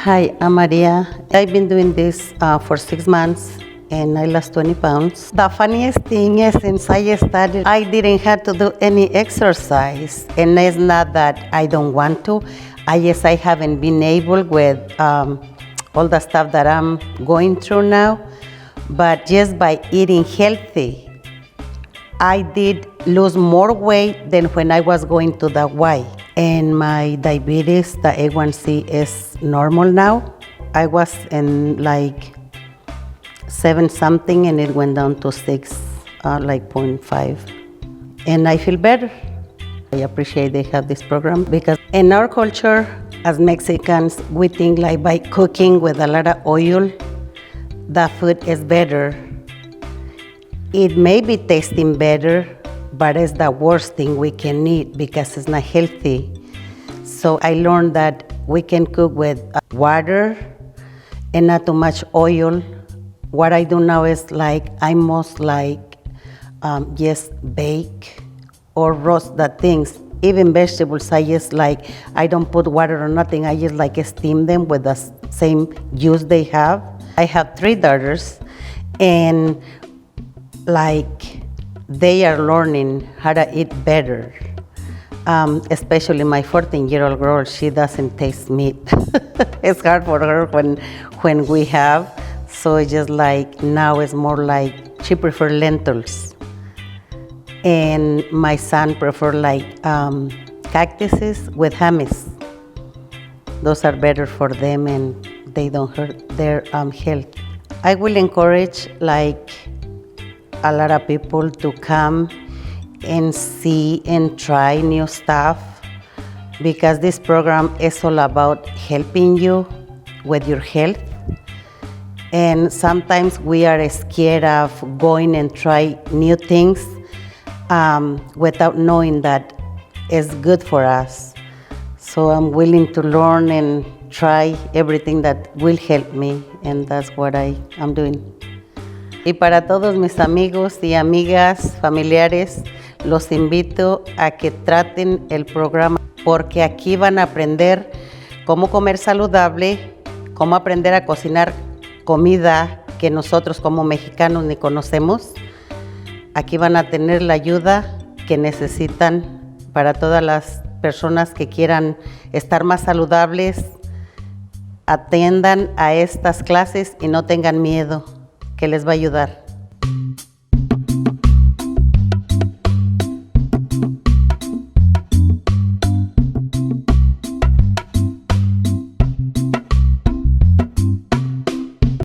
Hi, I'm Maria. I've been doing this for 6 months and I lost 20 pounds. The funniest thing is since I started, I didn't have to do any exercise. And it's not that I don't want to. I haven't been able with all the stuff that I'm going through now. But just by eating healthy, I did lose more weight than when I was going to the Y. And my diabetes, the A1C is normal now. I was in like 7 something and it went down to 6, like 0.5. And I feel better. I appreciate they have this program because in our culture as Mexicans, we think like by cooking with a lot of oil, the food is better. It may be tasting better, but it's the worst thing we can eat because it's not healthy. So I learned that we can cook with water and not too much oil. What I do now is like, I most like just bake or roast the things. Even vegetables, I just like, I don't put water or nothing. I just like steam them with the same juice they have. I have 3 daughters and like they are learning how to eat better. Especially my 14-year-old girl, she doesn't taste meat. It's hard for her when we have. So it's just like now it's more like she prefers lentils. And my son prefers like cactuses with hummus. Those are better for them and they don't hurt their health. I will encourage like a lot of people to come and see and try new stuff because this program is all about helping you with your health. And sometimes we are scared of going and try new things without knowing that it's good for us. So I'm willing to learn and try everything that will help me, and that's what I'm doing. Y para todos mis amigos y amigas, familiares, los invito a que traten el programa porque aquí van a aprender cómo comer saludable, cómo aprender a cocinar comida que nosotros como mexicanos ni conocemos. Aquí van a tener la ayuda que necesitan para todas las personas que quieran estar más saludables. Atiendan a estas clases y no tengan miedo, que les va a ayudar.